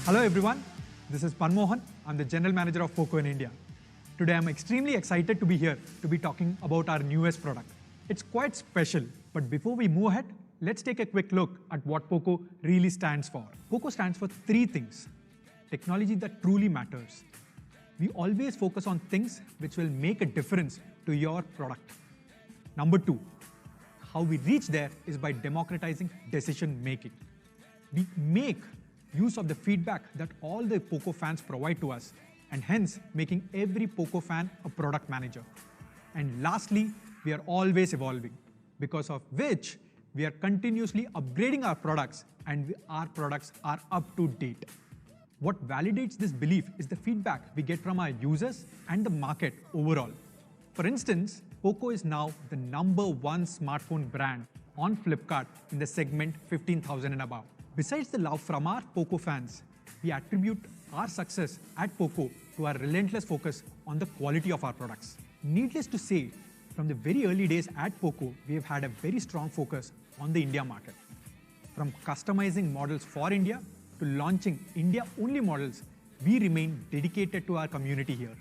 Hello everyone, this is Manmohan. I'm the General Manager of POCO in India. Today I'm extremely excited to be here to be talking about our newest product. It's quite special, but before we move ahead, let's take a quick look at what POCO really stands for. POCO stands for three things. Technology that truly matters. We always focus on things which will make a difference to your product. Number two, how we reach there is by democratizing decision making. We make use of the feedback that all the POCO fans provide to us, and hence making every POCO fan a product manager. And lastly, we are always evolving, because of which we are continuously upgrading our products and our products are up to date. What validates this belief is the feedback we get from our users and the market overall. For instance, POCO is now the #1 smartphone brand on Flipkart in the segment 15,000 and above. Besides the love from our POCO fans, we attribute our success at POCO to our relentless focus on the quality of our products. Needless to say, from the very early days at POCO, we have had a very strong focus on the India market. From customizing models for India to launching India-only models, we remain dedicated to our community here.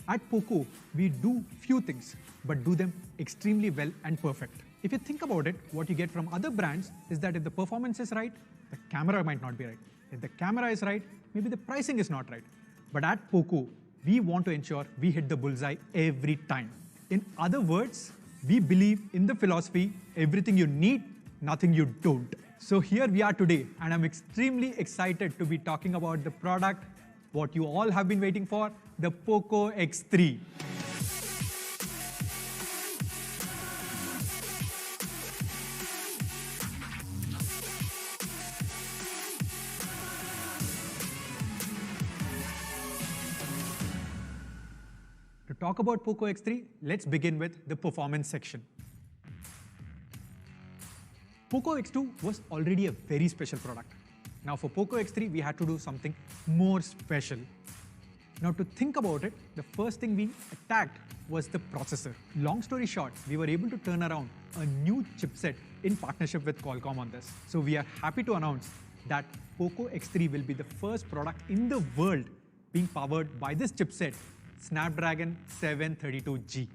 At POCO, we do few things, but do them extremely well and perfect. If you think about it, what you get from other brands is that if the performance is right, the camera might not be right. If the camera is right, maybe the pricing is not right. But at POCO, we want to ensure we hit the bullseye every time. In other words, we believe in the philosophy, everything you need, nothing you don't. So here we are today, and I'm extremely excited to be talking about the product, what you all have been waiting for, the POCO X3. To talk about POCO X3, let's begin with the performance section. POCO X2 was already a very special product. Now for POCO X3, we had to do something more special. Now to think about it, the first thing we attacked was the processor. Long story short, we were able to turn around a new chipset in partnership with Qualcomm on this. So we are happy to announce that POCO X3 will be the first product in the world being powered by this chipset, Snapdragon 732G.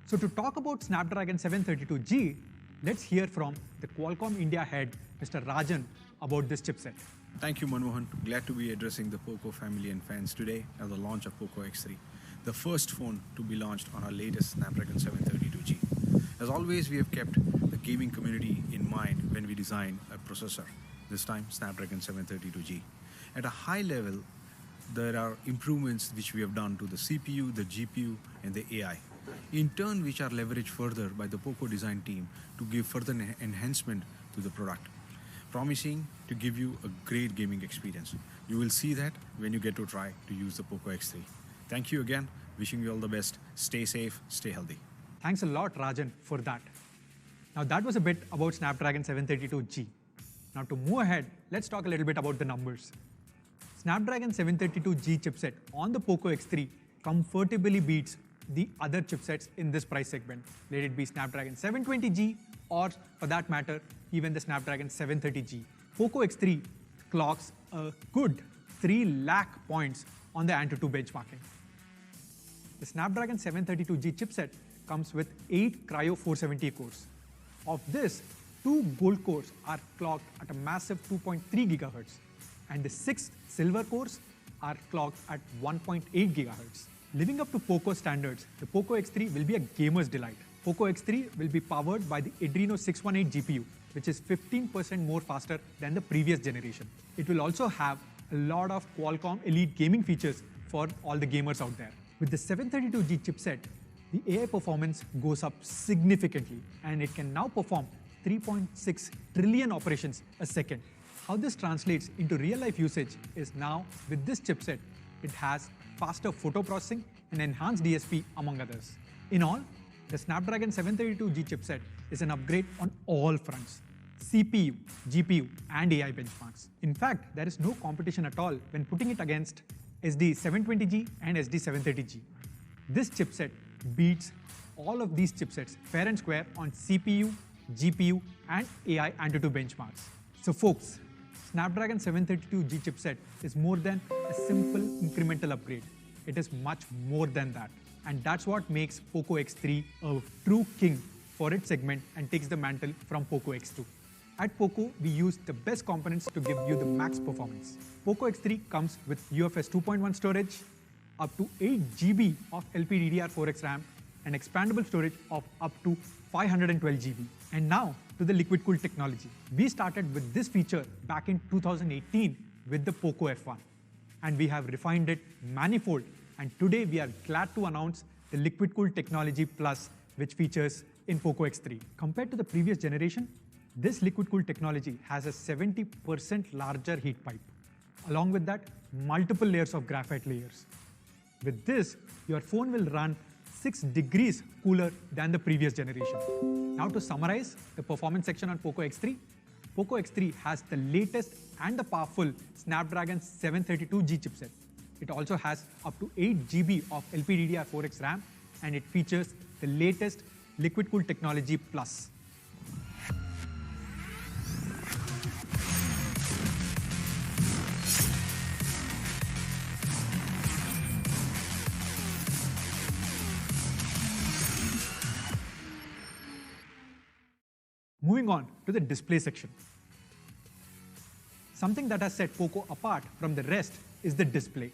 So to talk about Snapdragon 732G, let's hear from the Qualcomm India head, Mr. Rajan, about this chipset. Thank you, Manmohan. Glad to be addressing the POCO family and fans today at the launch of POCO X3, the first phone to be launched on our latest Snapdragon 732G. As always, we have kept the gaming community in mind when we design a processor, this time Snapdragon 732G. At a high level, there are improvements which we have done to the CPU, the GPU, and the AI, in turn which are leveraged further by the POCO design team to give further enhancement to the product, promising to give you a great gaming experience. You will see that when you get to try to use the POCO X3. Thank you again. Wishing you all the best. Stay safe, stay healthy. Thanks a lot, Rajan, for that. Now that was a bit about Snapdragon 732G. Now to move ahead, let's talk a little bit about the numbers. Snapdragon 732G chipset on the POCO X3 comfortably beats the other chipsets in this price segment, let it be Snapdragon 720G or, for that matter, even the Snapdragon 730G. POCO X3 clocks a good 3 lakh points on the AnTuTu benchmarking. The Snapdragon 732G chipset comes with 8 Cryo 470 cores. Of this, 2 gold cores are clocked at a massive 2.3 GHz, and the 6 silver cores are clocked at 1.8 GHz. Living up to POCO standards, the POCO X3 will be a gamer's delight. POCO X3 will be powered by the Adreno 618 GPU, which is 15% more faster than the previous generation. It will also have a lot of Qualcomm elite gaming features for all the gamers out there. With the 732G chipset, the AI performance goes up significantly, and it can now perform 3.6 trillion operations a second. How this translates into real-life usage is now, with this chipset, it has faster photo processing and enhanced DSP, among others. In all, the Snapdragon 732G chipset is an upgrade on all fronts: CPU, GPU, and AI benchmarks. In fact, there is no competition at all when putting it against SD720G and SD730G. This chipset beats all of these chipsets fair and square on CPU, GPU, and AI AnTuTu benchmarks. So folks, Snapdragon 732G chipset is more than a simple incremental upgrade. It is much more than that. And that's what makes POCO X3 a true king for its segment and takes the mantle from POCO X2. At POCO, we use the best components to give you the max performance. POCO X3 comes with UFS 2.1 storage, up to 8 GB of LPDDR4X RAM, and expandable storage of up to 512 GB. And now to the liquid cooled technology. We started with this feature back in 2018 with the POCO F1, and we have refined it manifold. And today we are glad to announce the liquid cooled technology plus, which features in POCO X3. Compared to the previous generation, this liquid cooled technology has a 70% larger heat pipe. Along with that, multiple layers of graphite layers. With this, your phone will run 6 degrees cooler than the previous generation. Now to summarize the performance section on POCO X3, POCO X3 has the latest and the powerful Snapdragon 732G chipset. It also has up to 8 GB of LPDDR4X RAM, and it features the latest liquid cooled technology plus. Moving on to the display section. Something that has set POCO apart from the rest is the display.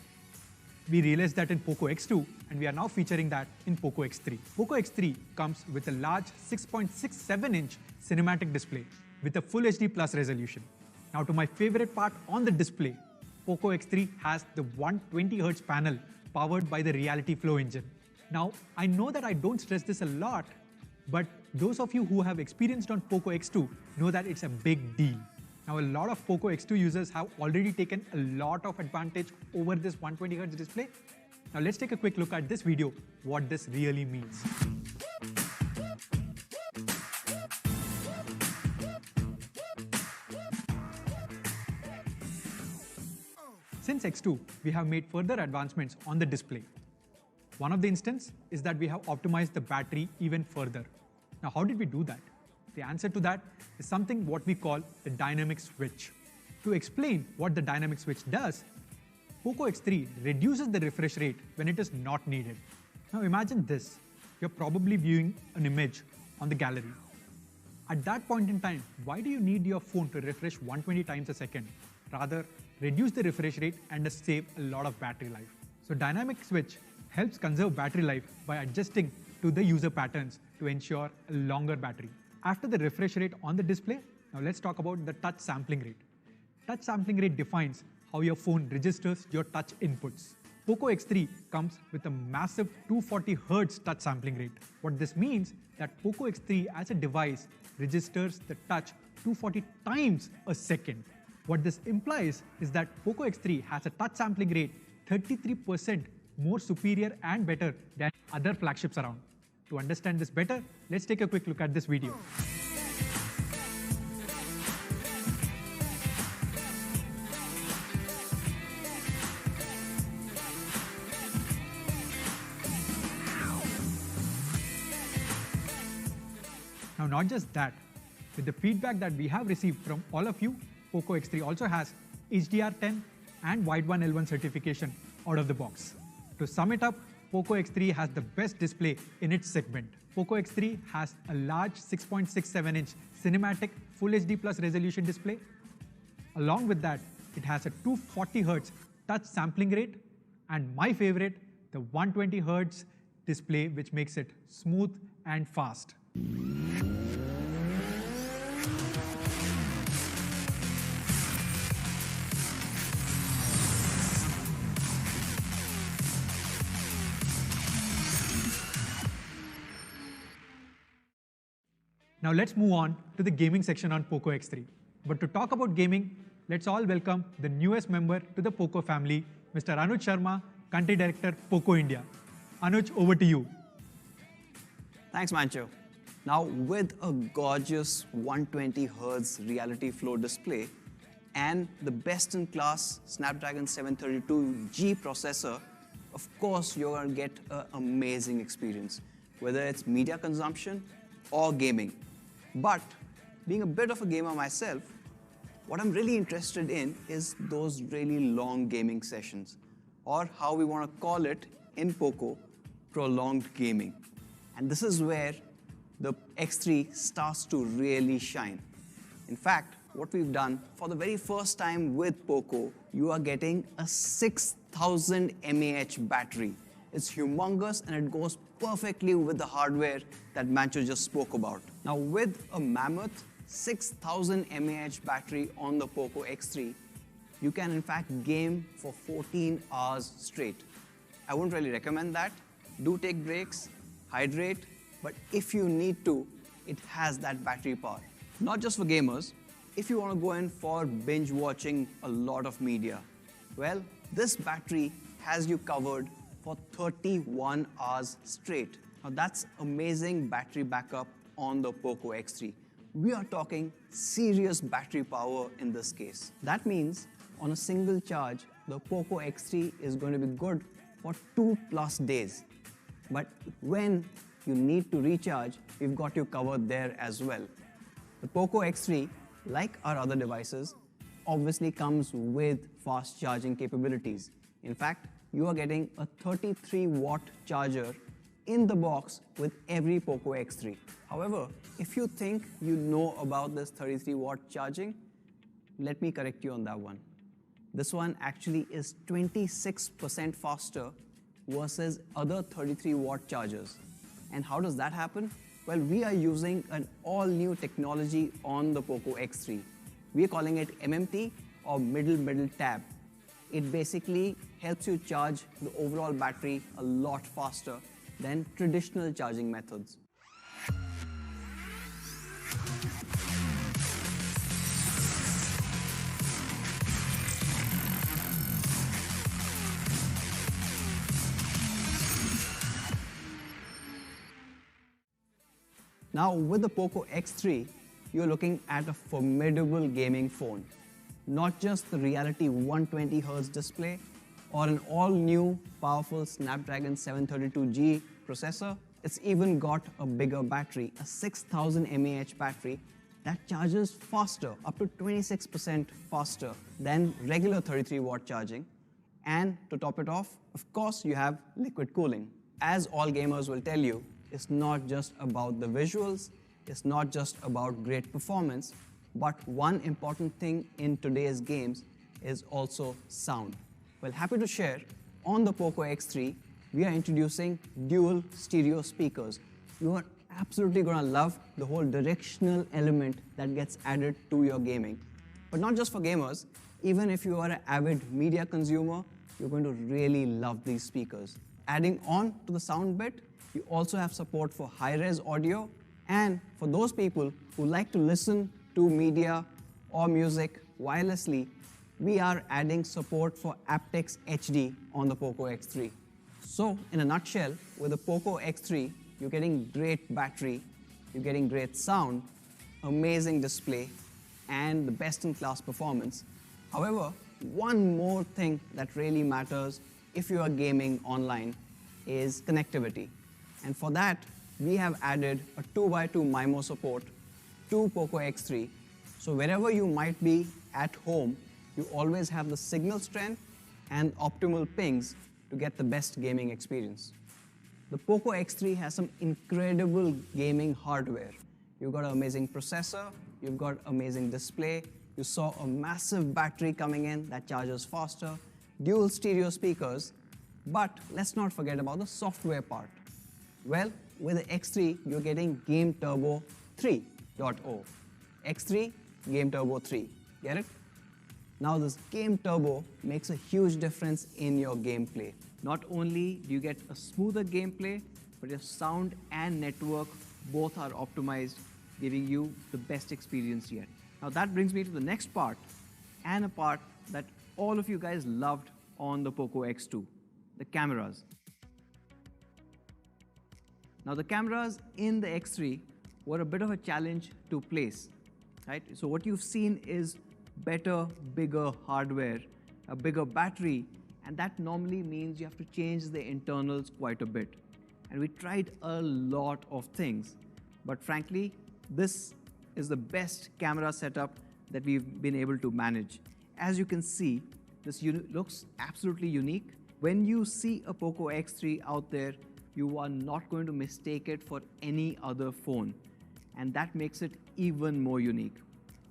We realized that in POCO X2, and we are now featuring that in POCO X3. POCO X3 comes with a large 6.67-inch cinematic display with a Full HD Plus resolution. Now to my favorite part on the display, POCO X3 has the 120Hz panel powered by the Reality Flow engine. Now, I know that I don't stress this a lot, but those of you who have experienced on POCO X2 know that it's a big deal. Now, a lot of POCO X2 users have already taken a lot of advantage over this 120Hz display. Now, let's take a quick look at this video, what this really means. Since X2, we have made further advancements on the display. One of the instances is that we have optimized the battery even further. Now, how did we do that? The answer to that is something what we call the dynamic switch. To explain what the dynamic switch does, POCO X3 reduces the refresh rate when it is not needed. Now imagine this. You're probably viewing an image on the gallery. At that point in time, why do you need your phone to refresh 120 times a second? Rather, reduce the refresh rate and save a lot of battery life. So dynamic switch helps conserve battery life by adjusting to the user patterns to ensure a longer battery. After the refresh rate on the display, now let's talk about the touch sampling rate. Touch sampling rate defines how your phone registers your touch inputs. POCO X3 comes with a massive 240 Hz touch sampling rate. What this means that POCO X3 as a device registers the touch 240 times a second. What this implies is that POCO X3 has a touch sampling rate 33% more superior and better than other flagships around. To understand this better, let's take a quick look at this video. Now, not just that, with the feedback that we have received from all of you, POCO X3 also has HDR10 and Wide 1L1 certification out of the box. To sum it up, POCO X3 has the best display in its segment. POCO X3 has a large 6.67-inch cinematic Full HD Plus resolution display. Along with that, it has a 240 Hz touch sampling rate, and my favorite, the 120 Hz display, which makes it smooth and fast. Now let's move on to the gaming section on POCO X3. But to talk about gaming, let's all welcome the newest member to the POCO family, Mr. Anuj Sharma, Country Director, POCO India. Anuj, over to you. Thanks, Mancho. Now, with a gorgeous 120 Hz Reality Flow display and the best-in-class Snapdragon 732G processor, of course, you're going to get an amazing experience, whether it's media consumption or gaming. But being a bit of a gamer myself, What I'm really interested in is those really long gaming sessions, or how we want to call it in POCO, prolonged gaming. And this is where the X3 starts to really shine. In fact, what we've done, for the very first time with POCO, you are getting a 6000 mAh battery. It's humongous and it goes perfectly with the hardware that Mancho just spoke about. Now with a mammoth 6000 mAh battery on the POCO X3, you can in fact game for 14 hours straight. I wouldn't really recommend that. Do take breaks, hydrate, but if you need to, it has that battery power. Not just for gamers, if you want to go in for binge watching a lot of media, well, this battery has you covered for 31 hours straight. Now that's amazing battery backup on the POCO X3. We are talking serious battery power in this case. That means on a single charge, the POCO X3 is going to be good for 2+ days. But when you need to recharge, we've got you covered there as well. The POCO X3, like our other devices, obviously comes with fast charging capabilities. In fact, you are getting a 33-watt charger in the box with every POCO X3. However, if you think you know about this 33-watt charging, let me correct you on that one. This one actually is 26% faster versus other 33-watt chargers. And how does that happen? Well, we are using an all-new technology on the POCO X3. We are calling it MMT, or middle tab. It basically helps you charge the overall battery a lot faster than traditional charging methods. Now with the POCO X3, you're looking at a formidable gaming phone. Not just the Reality 120Hz display or an all-new powerful Snapdragon 732G processor, it's even got a bigger battery, a 6000 mAh battery that charges faster, up to 26% faster than regular 33-watt charging. And to top it off, of course, you have liquid cooling. As all gamers will tell you, it's not just about the visuals, it's not just about great performance, but one important thing in today's games is also sound. Well, happy to share, on the POCO X3, we are introducing dual stereo speakers. You are absolutely gonna love the whole directional element that gets added to your gaming. But not just for gamers, even if you are an avid media consumer, you're going to really love these speakers. Adding on to the sound bit, you also have support for high-res audio, and for those people who like to listen to media or music wirelessly, we are adding support for aptX HD on the POCO X3. So, in a nutshell, with the POCO X3, you're getting great battery, you're getting great sound, amazing display, and the best-in-class performance. However, one more thing that really matters if you are gaming online is connectivity. And for that, we have added a 2x2 MIMO support to POCO X3. So wherever you might be at home, you always have the signal strength and optimal pings to get the best gaming experience. The POCO X3 has some incredible gaming hardware. You've got an amazing processor, you've got amazing display, you saw a massive battery coming in that charges faster, dual stereo speakers, but let's not forget about the software part. Well, with the X3, you're getting Game Turbo 3.0. X3, Game Turbo 3. Get it? Now this Game Turbo makes a huge difference in your gameplay. Not only do you get a smoother gameplay, but your sound and network both are optimized, giving you the best experience yet. Now that brings me to the next part, and a part that all of you guys loved on the POCO X2, the cameras. Now the cameras in the X3 were a bit of a challenge to place, right? So what you've seen is better, bigger hardware, a bigger battery, and that normally means you have to change the internals quite a bit. And we tried a lot of things, but frankly, this is the best camera setup that we've been able to manage. As you can see, this looks absolutely unique. When you see a POCO X3 out there, you are not going to mistake it for any other phone. And that makes it even more unique.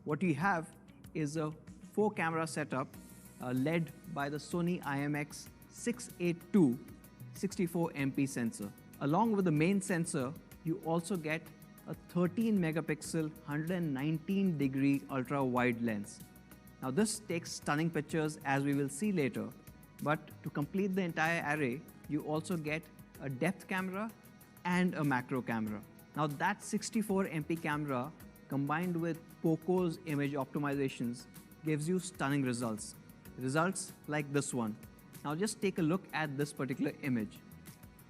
What we have is a 4-camera setup led by the Sony IMX682 64MP sensor. Along with the main sensor, you also get a 13 megapixel 119-degree ultra-wide lens. Now this takes stunning pictures, as we will see later, but to complete the entire array, you also get a depth camera and a macro camera. Now that 64MP camera combined with POCO's image optimizations gives you stunning results. Results like this one. Now just take a look at this particular image.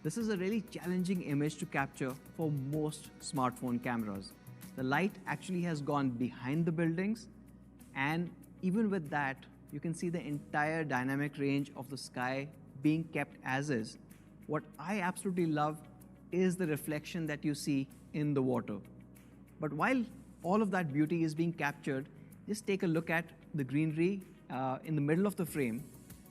This is a really challenging image to capture for most smartphone cameras. The light actually has gone behind the buildings, and even with that, you can see the entire dynamic range of the sky being kept as is. What I absolutely love is the reflection that you see in the water. But while all of that beauty is being captured, just take a look at the greenery in the middle of the frame.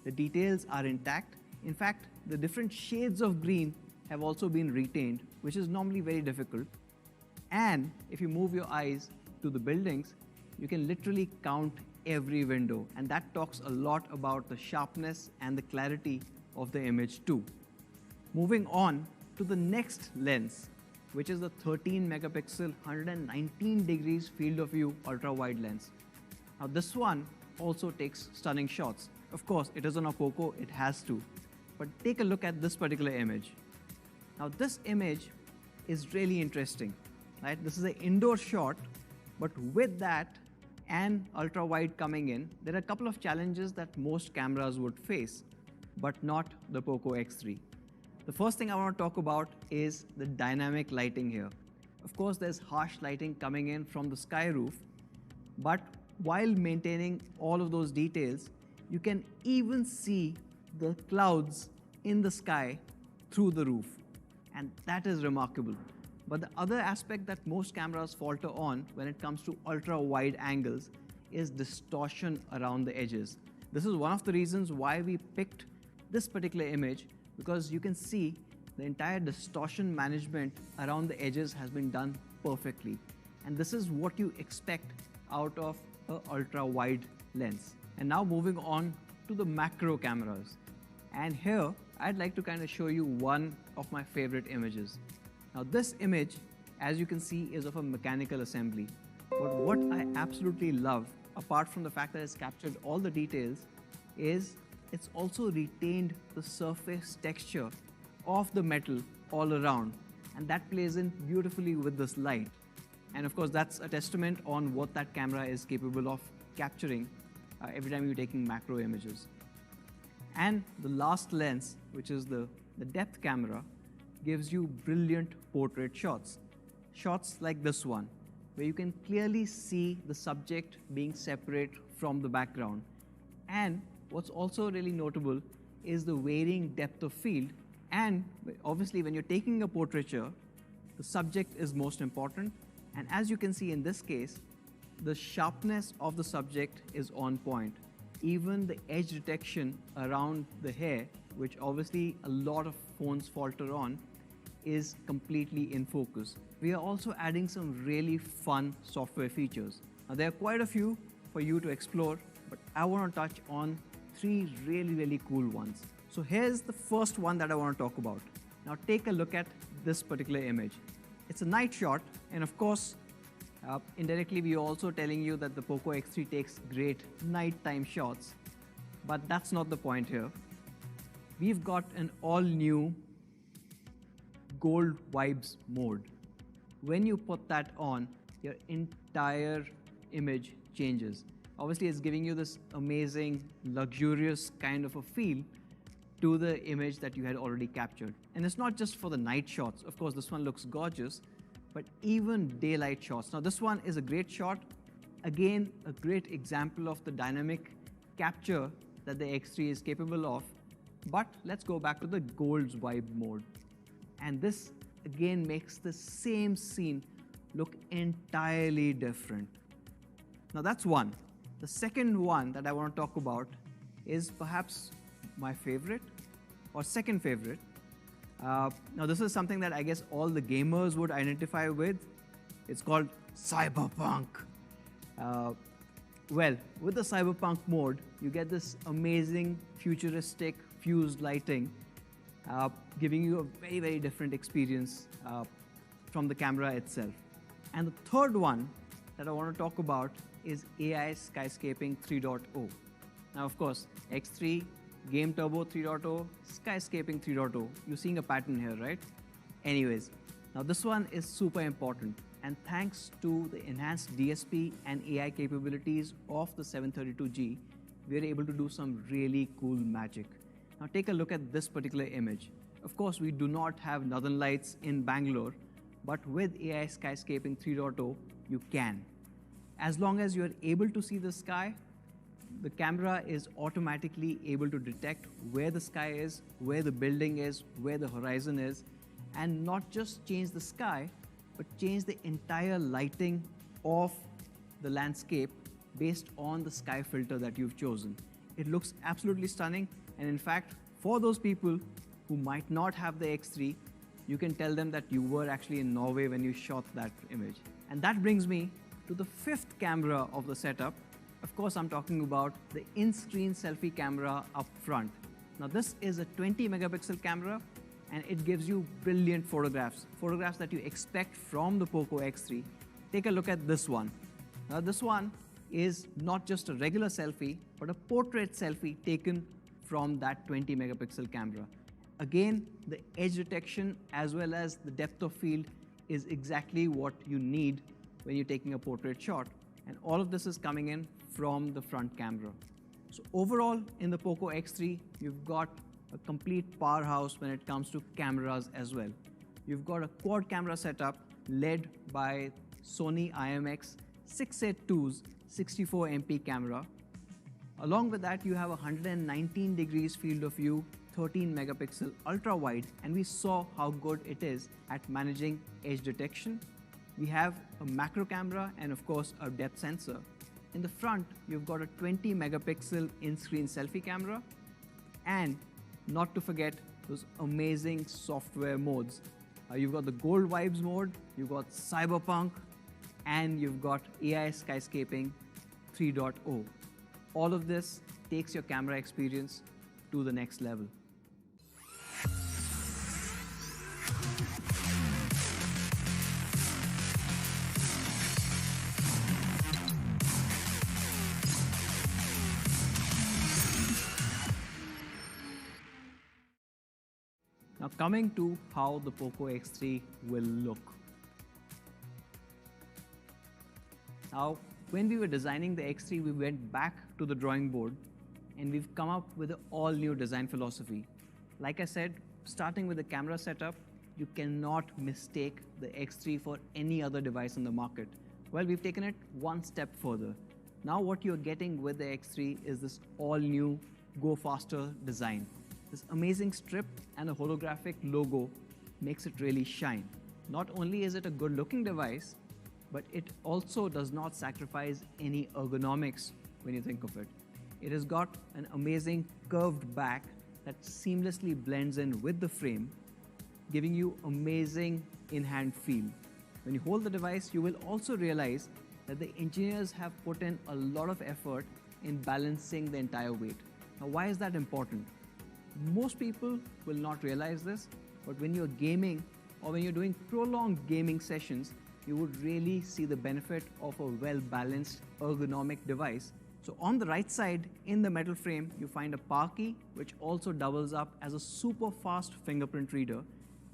The details are intact. In fact, the different shades of green have also been retained, which is normally very difficult. And if you move your eyes to the buildings, you can literally count every window, and that talks a lot about the sharpness and the clarity of the image too. Moving on to the next lens, which is the 13 megapixel 119 degrees field of view ultra wide lens. Now this one also takes stunning shots. Of course, it is on a POCO, it has to. But take a look at this particular image. Now this image is really interesting, right? This is an indoor shot, but with that and ultra wide coming in, there are a couple of challenges that most cameras would face, but not the POCO X3. The first thing I want to talk about is the dynamic lighting here. Of course, there's harsh lighting coming in from the sky roof, but while maintaining all of those details, you can even see the clouds in the sky through the roof. And that is remarkable. But the other aspect that most cameras falter on when it comes to ultra-wide angles is distortion around the edges. This is one of the reasons why we picked this particular image, because you can see the entire distortion management around the edges has been done perfectly. And this is what you expect out of an ultra-wide lens. And now moving on to the macro cameras. And here, I'd like to kind of show you one of my favorite images. Now this image, as you can see, is of a mechanical assembly. But what I absolutely love, apart from the fact that it's captured all the details, is it's also retained the surface texture of the metal all around. And that plays in beautifully with this light. And of course, that's a testament on what that camera is capable of capturing every time you're taking macro images. And the last lens, which is the depth camera, gives you brilliant portrait shots. Shots like this one, where you can clearly see the subject being separate from the background. And what's also really notable is the varying depth of field. And obviously, when you're taking a portraiture, the subject is most important. And as you can see in this case, the sharpness of the subject is on point. Even the edge detection around the hair, which obviously a lot of phones falter on, is completely in focus. We are also adding some really fun software features. Now, there are quite a few for you to explore, but I want to touch on 3 really cool ones. So here's the first one that I want to talk about. Now take a look at this particular image. It's a night shot, and of course, indirectly we are also telling you that the POCO X3 takes great nighttime shots, but that's not the point here. We've got an all-new gold vibes mode. When you put that on, your entire image changes. Obviously, it's giving you this amazing, luxurious kind of a feel to the image that you had already captured. And it's not just for the night shots. Of course, this one looks gorgeous, but even daylight shots. Now, this one is a great shot. Again, a great example of the dynamic capture that the X3 is capable of. But let's go back to the gold's vibe mode. And this, again, makes the same scene look entirely different. Now that's one. The second one that I want to talk about is perhaps my favorite or second favorite. Now this is something that I guess all the gamers would identify with. It's called Cyberpunk. Well, with the Cyberpunk mode, you get this amazing futuristic fused lighting, giving you a very, very different experience from the camera itself. And the third one that I want to talk about is AI Skyscaping 3.0. Now, of course, X3, Game Turbo 3.0, Skyscaping 3.0. You're seeing a pattern here, right? Anyways, now this one is super important. And thanks to the enhanced DSP and AI capabilities of the 732G, we are able to do some really cool magic. Now take a look at this particular image. Of course, we do not have northern lights in Bangalore, but with AI Skyscaping 3.0, you can. As long as you're able to see the sky, the camera is automatically able to detect where the sky is, where the building is, where the horizon is, and not just change the sky, but change the entire lighting of the landscape based on the sky filter that you've chosen. It looks absolutely stunning, and in fact, for those people who might not have the X3, you can tell them that you were actually in Norway when you shot that image. And that brings me to the fifth camera of the setup. Of course, I'm talking about the in-screen selfie camera up front. Now this is a 20 megapixel camera, and it gives you brilliant photographs that you expect from the POCO X3. Take a look at this one. Now this one is not just a regular selfie, but a portrait selfie taken from that 20 megapixel camera. Again, the edge detection as well as the depth of field is exactly what you need when you're taking a portrait shot. And all of this is coming in from the front camera. So overall, in the POCO X3, you've got a complete powerhouse when it comes to cameras as well. You've got a quad camera setup led by Sony IMX 682's 64 MP camera. Along with that, you have a 119 degrees field of view, 13 megapixel ultra wide, and we saw how good it is at managing edge detection. We have a macro camera and of course a depth sensor. In the front, you've got a 20 megapixel in-screen selfie camera, and not to forget those amazing software modes. You've got the Gold Vibes mode, you've got Cyberpunk, and you've got AI Skyscaping 3.0. All of this takes your camera experience to the next level. Now coming to how the POCO X3 will look. Now, when we were designing the X3, we went back to the drawing board and we've come up with an all-new design philosophy. Like I said, starting with the camera setup, you cannot mistake the X3 for any other device in the market. Well, we've taken it one step further. Now what you're getting with the X3 is this all-new Go Faster design. This amazing strip and a holographic logo makes it really shine. Not only is it a good-looking device, but it also does not sacrifice any ergonomics when you think of it. It has got an amazing curved back that seamlessly blends in with the frame, giving you amazing in-hand feel. When you hold the device, you will also realize that the engineers have put in a lot of effort in balancing the entire weight. Now, why is that important? Most people will not realize this, but when you're gaming or when you're doing prolonged gaming sessions, you would really see the benefit of a well-balanced ergonomic device. So on the right side in the metal frame, you find a power key, which also doubles up as a super fast fingerprint reader.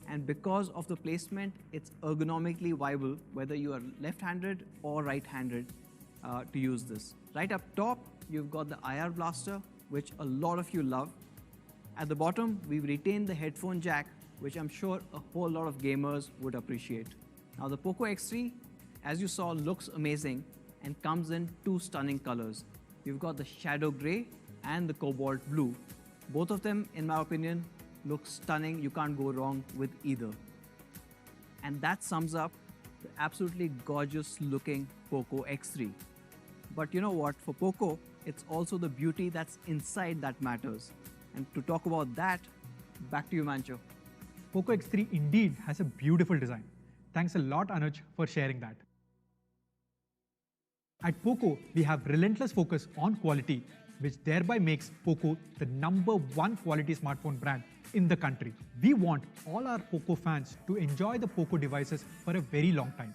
And because of the placement, it's ergonomically viable whether you are left-handed or right-handed to use this. Right up top, you've got the IR blaster, which a lot of you love. At the bottom, we've retained the headphone jack, which I'm sure a whole lot of gamers would appreciate. Now the POCO X3, as you saw, looks amazing and comes in two stunning colors. You've got the shadow gray and the cobalt blue. Both of them, in my opinion, look stunning. You can't go wrong with either. And that sums up the absolutely gorgeous looking POCO X3. But you know what? For POCO, it's also the beauty that's inside that matters. And to talk about that, back to you, Mancho. POCO X3 indeed has a beautiful design. Thanks a lot, Anuj, for sharing that. At POCO, we have relentless focus on quality, which thereby makes POCO the #1 quality smartphone brand in the country. We want all our POCO fans to enjoy the POCO devices for a very long time.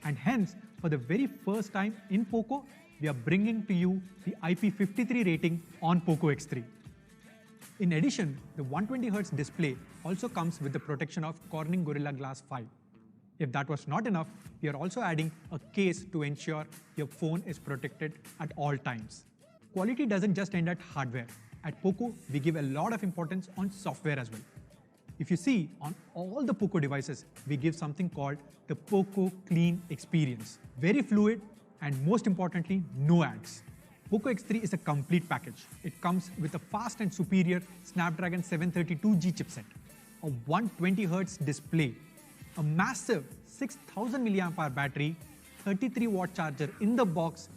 And hence, for the very first time in POCO, we are bringing to you the IP53 rating on POCO X3. In addition, the 120Hz display also comes with the protection of Corning Gorilla Glass 5. If that was not enough, we are also adding a case to ensure your phone is protected at all times. Quality doesn't just end at hardware. At POCO, we give a lot of importance on software as well. If you see, on all the POCO devices, we give something called the POCO Clean Experience. Very fluid and most importantly, no ads. POCO X3 is a complete package. It comes with a fast and superior Snapdragon 732G chipset, a 120Hz display, a massive 6000 mAh battery, 33-watt charger in the box,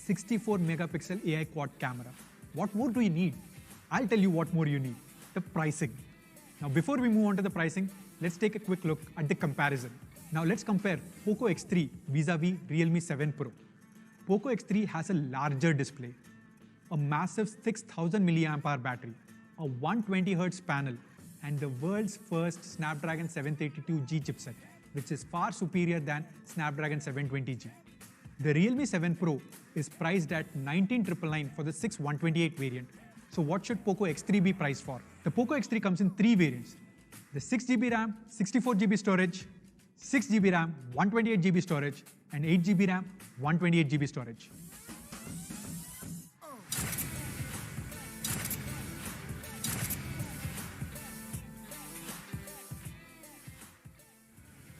64-megapixel AI quad camera. What more do you need? I'll tell you what more you need, the pricing. Now before we move on to the pricing, let's take a quick look at the comparison. Now let's compare POCO X3 vis-a-vis Realme 7 Pro. POCO X3 has a larger display, a massive 6000 mAh battery, a 120Hz panel, and the world's first Snapdragon 732G chipset, which is far superior than Snapdragon 720G. The Realme 7 Pro is priced at 19,999 for the 6128 variant. So what should POCO X3 be priced for? The POCO X3 comes in 3 variants: the 6GB RAM, 64GB storage, 6GB RAM, 128GB storage, and 8GB RAM, 128GB storage.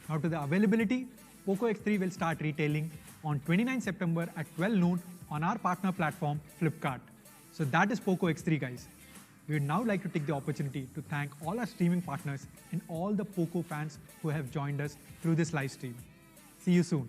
Now to the availability, POCO X3 will start retailing on 29 September at 12 noon on our partner platform, Flipkart. So that is POCO X3, guys. We would now like to take the opportunity to thank all our streaming partners and all the POCO fans who have joined us through this live stream. See you soon.